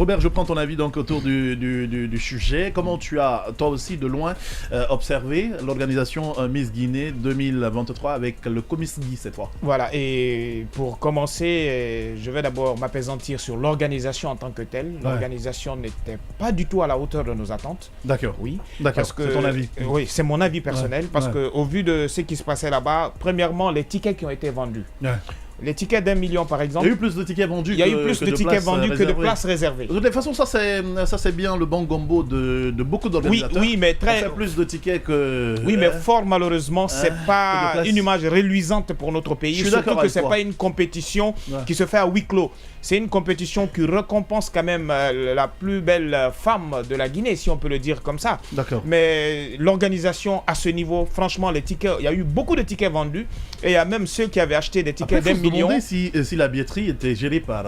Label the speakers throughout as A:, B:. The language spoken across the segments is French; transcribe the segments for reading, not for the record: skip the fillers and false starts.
A: Robert, je prends ton avis donc autour du sujet. Comment tu as, toi aussi, de loin, observé l'organisation Miss Guinée 2023 avec le Comiss Guy cette fois?
B: Voilà, et pour commencer, je vais d'abord m'appesantir sur l'organisation en tant que telle. L'organisation n'était pas du tout à la hauteur de nos attentes.
A: D'accord.
B: Oui.
A: D'accord, c'est ton avis.
B: Oui, c'est mon avis personnel, parce qu'au vu de ce qui se passait là-bas, premièrement, les tickets qui ont été vendus. Les tickets d'1 million, par exemple.
A: Il y a eu plus de tickets vendus.
B: Il y a eu plus de tickets vendus que de places réservées.
A: De toute façon, ça c'est bien le bon gombo de beaucoup d'organisateurs.
B: Oui, mais très.
A: On fait plus de tickets que.
B: Oui, mais fort malheureusement, c'est pas une image reluisante pour notre pays.
A: Je suis
B: surtout que c'est
A: toi.
B: pas une compétition qui se fait à huis clos. C'est une compétition qui récompense quand même la plus belle femme de la Guinée, si on peut le dire comme ça.
A: D'accord.
B: Mais l'organisation à ce niveau, franchement, les tickets, il y a eu beaucoup de tickets vendus et il y a même ceux qui avaient acheté des tickets d'1 million.
A: Si la billetterie était gérée par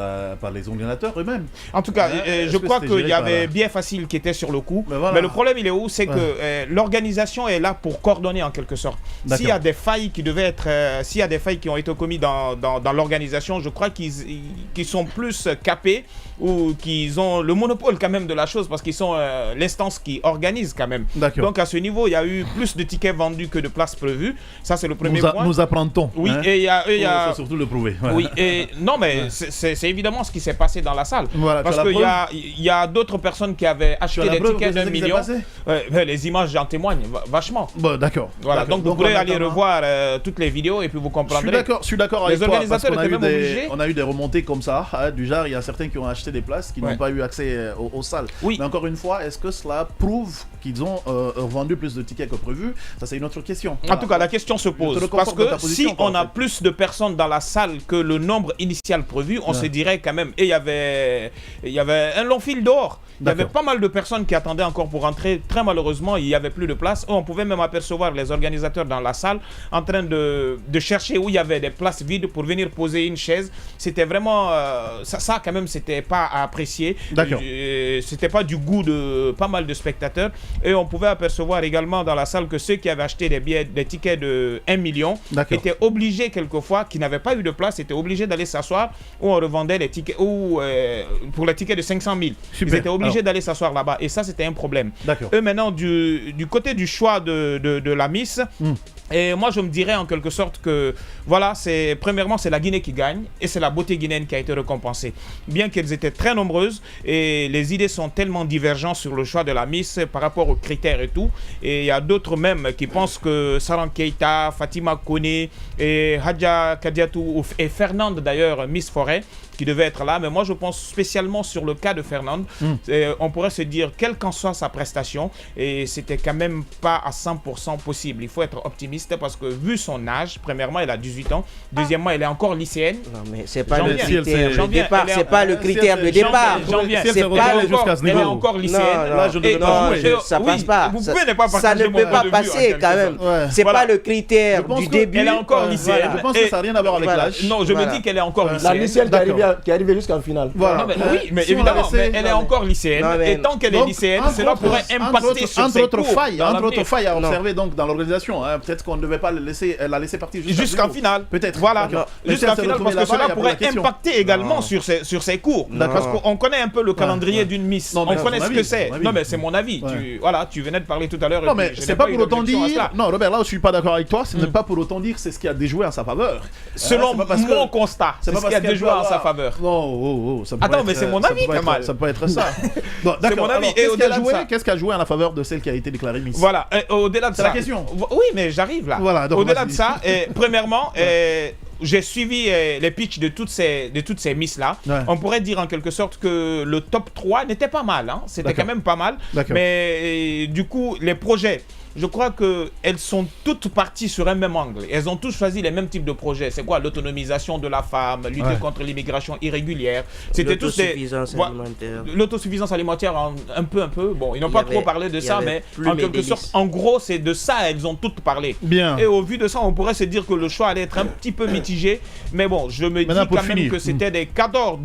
A: les organisateurs eux-mêmes.
B: En tout cas, je crois qu'il y avait bien facile qui était sur le coup. Mais le problème, il est où? C'est que l'organisation est là pour coordonner en quelque sorte. S'il y a des failles qui devaient être, s'il y a des failles qui ont été commises dans l'organisation, je crois qu'ils sont plus capés ou qu'ils ont le monopole quand même de la chose parce qu'ils sont l'instance qui organise quand même. Donc à ce niveau, il y a eu plus de tickets vendus que de places prévues. Ça, c'est le premier point.
A: Nous apprend-on.
B: Oui, et il y a
A: faut surtout le prouver.
B: Oui, et non, mais c'est évidemment ce qui s'est passé dans la salle.
A: Voilà,
B: parce qu'il y a d'autres personnes qui avaient acheté des tickets d'1 million. Les images, j'en témoignent vachement.
A: Bon, d'accord.
B: Voilà, donc vous pourrez aller revoir toutes les vidéos et puis vous comprendrez.
A: Je suis d'accord avec
B: toi. Les organisateurs étaient même obligés.
A: On a eu des remontées comme ça, du genre, il y a certains qui ont acheté des places qui n'ont pas eu accès aux salles.
B: Oui.
A: Mais encore une fois, est-ce que cela prouve qu'ils ont vendu plus de tickets que prévu? Ça, c'est une autre question.
B: En tout cas, la question se pose. Parce que si on a plus de personnes dans la salle que le nombre initial prévu, on se dirait quand même. Et il y avait un long fil dehors. Il y avait pas mal de personnes qui attendaient encore pour entrer. Très malheureusement, il n'y avait plus de place. On pouvait même apercevoir les organisateurs dans la salle en train de chercher où il y avait des places vides pour venir poser une chaise. C'était vraiment... ça quand même, c'était pas à apprécier. C'était pas du goût de pas mal de spectateurs. Et on pouvait apercevoir également dans la salle que ceux qui avaient acheté des tickets de 1 million étaient obligés quelquefois, qui n'avaient pas eu de place, étaient obligés d'aller s'asseoir où on revendait les tickets, ou pour les tickets de 500 000. Ils étaient obligés d'aller s'asseoir là-bas. Et ça, c'était un problème. Eux, maintenant, du côté du choix de la Miss, et moi, je me dirais en quelque sorte que, voilà, premièrement, c'est la Guinée qui gagne et c'est la beauté guinéenne qui a été récompensée. Bien qu'elles étaient très nombreuses et les idées sont tellement divergentes sur le choix de la Miss par rapport aux critères et tout. Et il y a d'autres même qui pensent que Saran Keita, Fatima Kone et Hadja Kadiatou et Fernande d'ailleurs, Miss Forêt, qui devait être là, mais moi je pense spécialement sur le cas de Fernande. On pourrait se dire, quelle qu'en soit sa prestation, et c'était quand même pas à 100% possible. Il faut être optimiste parce que vu son âge, premièrement elle a 18 ans, deuxièmement elle est encore lycéenne.
C: Non mais c'est pas le critère de départ, c'est pas le critère de départ.
B: C'est pas elle est encore lycéenne.
A: Là je ne pas jouer.
C: Ça passe pas.
B: Vous pouvez ne pas
C: ça ne peut pas passer quand même. C'est pas le critère du début.
B: Elle est encore lycéenne.
A: Je pense que ça n'a rien à voir avec l'âge.
B: Non, je me dis qu'elle est encore lycéenne.
D: La lycéenne qui est arrivée jusqu'en finale.
A: Voilà.
B: Oui, mais évidemment, elle est encore lycéenne. Et tant qu'elle est lycéenne, cela pourrait impacter sur ses cours.
A: Entre autres failles à observer donc dans l'organisation. Peut-être qu'on ne devait pas la laisser partir
B: jusqu'en finale.
A: Peut-être.
B: Voilà. Jusqu'en finale, parce que cela pourrait impacter également sur ses cours. Parce qu'on connaît un peu le calendrier d'une Miss. On connaît ce que c'est. Non, mais c'est mon avis. Voilà, tu venais de parler tout à l'heure.
A: Non, mais c'est pas pour autant dire. Non, Robert, là où je suis pas d'accord avec toi, ce n'est pas pour autant dire c'est ce qui a déjoué en sa faveur.
B: Selon mon constat, c'est ce qui a déjoué en sa faveur.
A: Non,
B: attends, mais c'est mon avis, Kamal.
A: Ça peut être ça. C'est mon avis. Qu'est-ce qui a joué en la faveur de celle qui a été déclarée Miss?
B: Voilà, au-delà de ça.
A: C'est la question.
B: Oui, mais j'arrive là. Au-delà de ça, premièrement, j'ai suivi les pitchs de toutes ces Miss-là. On pourrait dire en quelque sorte que le top 3 n'était pas mal. Hein. C'était quand même pas mal. Mais du coup, les projets... Je crois qu'elles sont toutes parties sur un même angle. Elles ont tous choisi les mêmes types de projets. C'est quoi? L'autonomisation de la femme, lutter contre l'immigration irrégulière. C'était tous des... L'autosuffisance alimentaire, un peu. Bon, ils n'ont pas trop parlé de ça, mais en quelque sorte, en gros, c'est de ça elles ont toutes parlé.
A: Bien.
B: Et au vu de ça, on pourrait se dire que le choix allait être un petit peu mitigé. Mais bon, je me dis quand même que c'était des cadors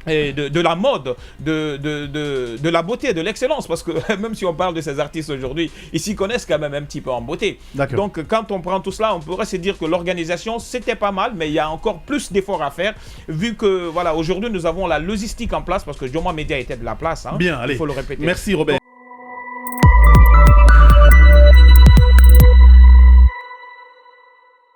B: de la mode, de la beauté, de l'excellence, parce que même si on parle de ces artistes aujourd'hui, ils s'y connaissent quand même un petit peu en beauté. Donc quand on prend tout cela, on pourrait se dire que l'organisation c'était pas mal, mais il y a encore plus d'efforts à faire, vu que voilà, aujourd'hui nous avons la logistique en place, parce que Joma Media était de la place, hein,
A: bien, allez,
B: il faut le répéter.
A: Merci Robert.